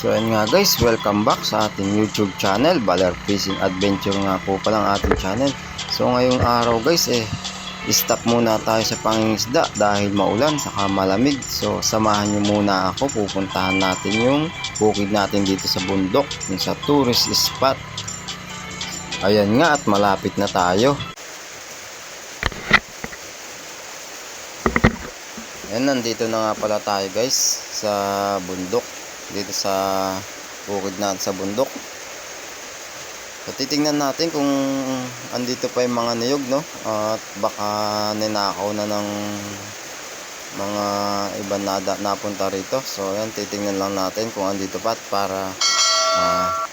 So ayun nga guys, welcome back sa ating YouTube channel, Baler Fishing Adventure nga po palang ating channel. So ngayong araw guys stop muna tayo sa pangingisda dahil maulan saka malamig. So samahan nyo muna ako, pupuntahan natin yung bukid natin dito sa bundok, yung sa tourist spot. Ayan nga at malapit na tayo. Ayan, nandito na nga pala tayo guys sa bundok, dito sa bukid natin sa bundok. So titingnan natin kung andito pa yung mga niyog, no? At baka ninakaw na ng mga ibang napunta rito. So ayan, titingnan lang natin kung andito pa para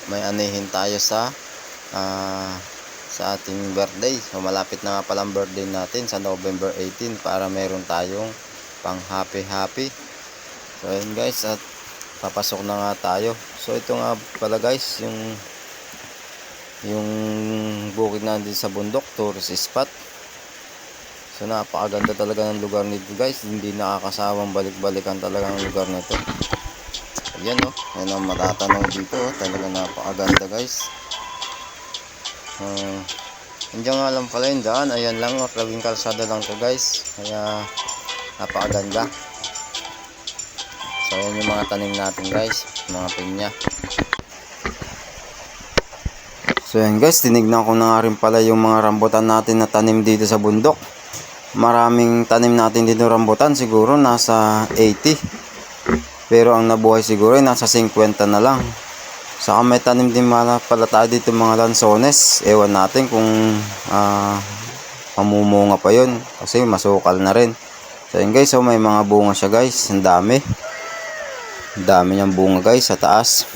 may anihin tayo sa ating birthday. So malapit na nga palang birthday natin sa November 18 para meron tayong pang happy. So ayan guys, at papasok na nga tayo. So ito nga pala guys yung bukid natin sa bundok, tourist spot. So napakaganda talaga ng lugar nito guys, hindi nakakasawang balik-balikan talaga ng lugar nito. Ayan o, yan ang matatanong dito, talaga napakaganda guys. Hindi nga lang pala yung daan, ayan lang, maklabing kalsada lang to guys, kaya napakaganda. So ayan yung mga tanim natin guys, mga pinya. So ayan guys, tinignan ko na nga rin pala yung mga rambutan natin na tanim dito sa bundok. Maraming tanim natin dito rambutan, siguro nasa 80. Pero ang nabuhay siguro ay nasa 50 na lang. Saka may tanim din pala tayo dito mga lansones. Ewan natin kung mamumunga pa yun, kasi masukal na rin. So ayan guys, so may mga bunga siya guys, ang dami. Ang dami niyang bunga guys sa taas.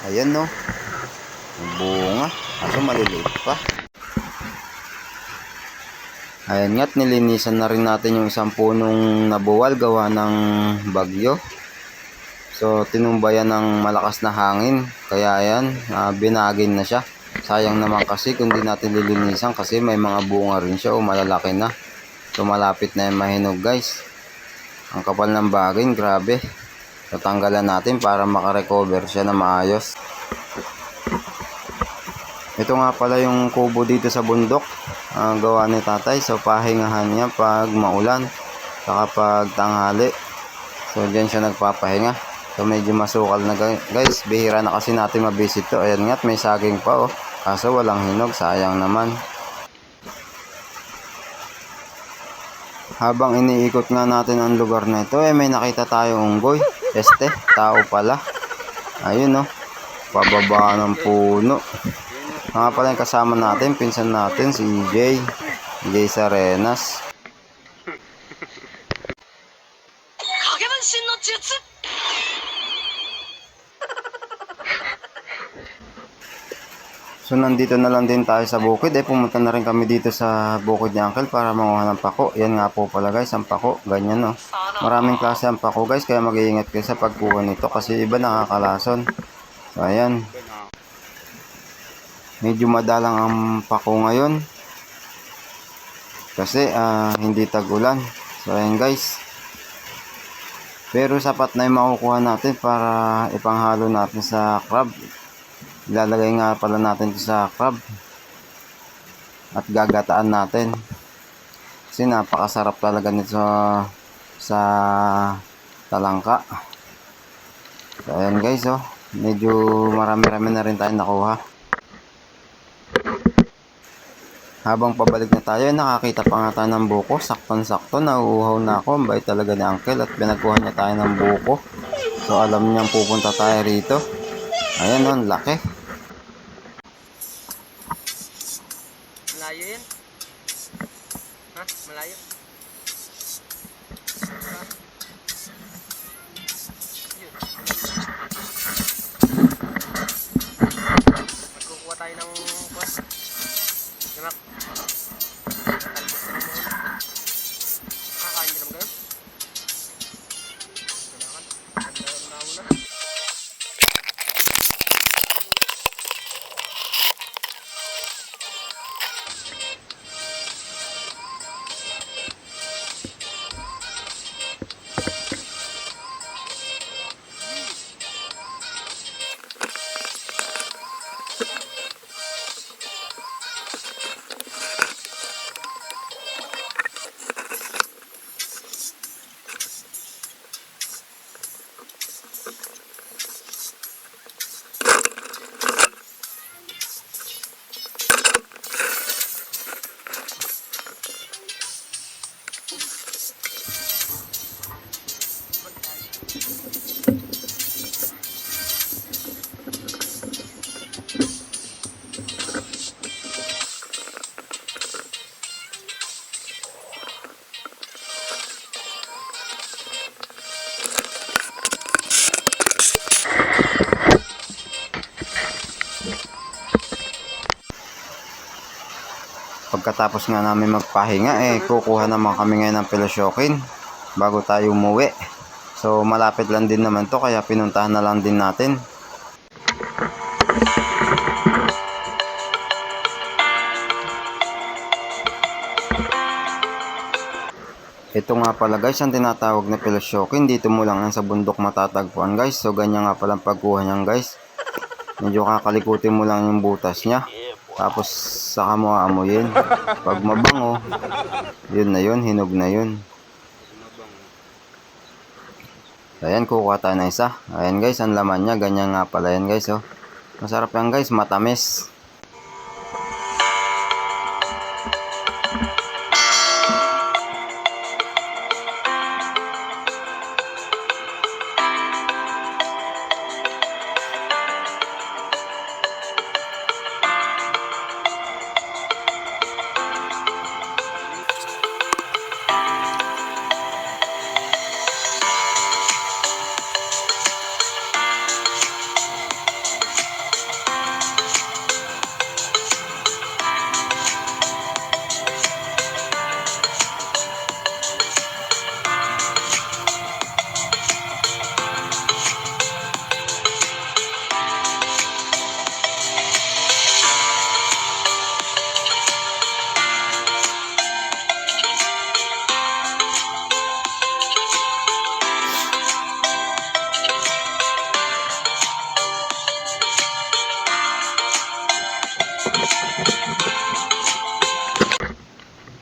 Ayan no, ang bunga, kaso maliliit pa. Ayan nga't nilinisan na rin natin yung isang punong nabuwal gawa ng bagyo. So tinumbayan ng malakas na hangin, kaya ayan, binagin na siya. Sayang naman kasi kung di natin lilinisan, kasi may mga bunga rin siya o malalaki na. So malapit na yung mahinog guys. Ang kapal ng bagin, grabe. So tanggalan natin para makarecover siya na maayos. Ito nga pala yung kubo dito sa bundok, gawa ni tatay. So pahingahan niya pag maulan saka pag tanghali. So diyan siya nagpapahinga. So medyo masukal na guys, bihira na kasi natin mabisit to. Ayan nga't may saging pa oh, kaso walang hinog, sayang naman. Habang iniikot nga natin ang lugar na ito, may nakita tayong unggoy. Tao pala. Ayun oh, pababa ng puno. Mga pala yung kasama natin, pinsan natin si EJ Sarenas. So nandito na lang din tayo sa bukid. Pumunta na rin kami dito sa bukid ni Uncle para manguha ng pako. Yan nga po pala guys, ang pako, ganyan no. Maraming klase ang pako guys, kaya mag-iingat kayo sa pagkuha nito kasi iba nakakalason. So ayan, medyo madalang ang pako ngayon kasi hindi tag-ulan. So ayan guys, pero sapat na yung makukuha natin para ipanghalo natin sa crab. Ilalagay nga pala natin ito sa crab at gagataan natin kasi napakasarap talaga nito sa talangka. So ayan guys oh, medyo marami-rami na rin tayo nakuha. Habang pabalik na tayo, nakakita pa nga tayo ng buko. Sakton-sakto, nauuhaw na ako. Ang bait talaga ni Uncle at pinagkuha niya tayo ng buko. So alam niyang pupunta tayo rito. Ayan o, ang laki. Malayo yan? Ha? Malayo? Yun. Magkukuha tayo ng kuha. Yamak. Talbos na naman. Kakain ka naman kayo? Kailangan. Ganda na muna. Pagkatapos nga namin magpahinga, kukuha naman kami ngayon ng pilosyokin bago tayo umuwi. So malapit lang din naman to, kaya pinuntahan na lang din natin. Ito nga pala guys ang tinatawag na pilosyokin. Dito mo lang yan sa bundok matatagpuan guys. So ganyan nga pala pagkuha niyan guys. Medyo kakalikutin mo lang yung butas niya. Tapos saka mo aamuyin. Pag mabango, yun na yun, hinog na yun. Ayan, kukuha tayo na isa. Ayan guys, ang laman niya, ganyan nga pala yan guys. Oh. Masarap yan guys, matamis.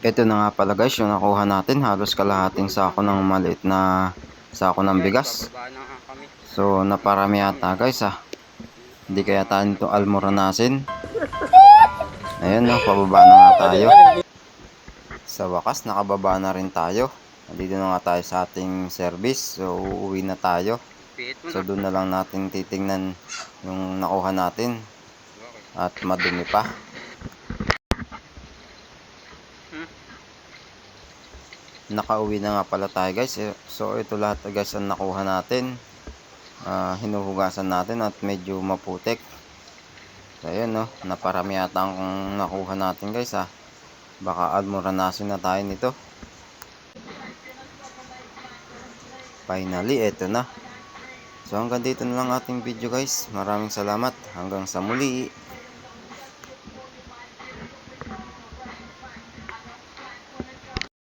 Ito na nga pala guys yung nakuha natin. Halos kalahating sako ng maliit na sako ng bigas. So naparami yata guys ah. Hindi kaya tayo nito almoranasin. Ayan no, pababa na nga tayo. Sa wakas nakababa na rin tayo. Dito na nga tayo sa ating service. So uuwi na tayo. So doon na lang natin titingnan yung nakuha natin. At madumi pa. Nakauwi na nga pala tayo guys. So ito lahat guys ang nakuha natin. Hinuhugasan natin at medyo maputik. So ayun no, naparami yata ang nakuha natin guys ah. Baka almoranasin na tayo nito. Finally, eto na. So hanggang dito na lang ating video guys. Maraming salamat. Hanggang sa muli.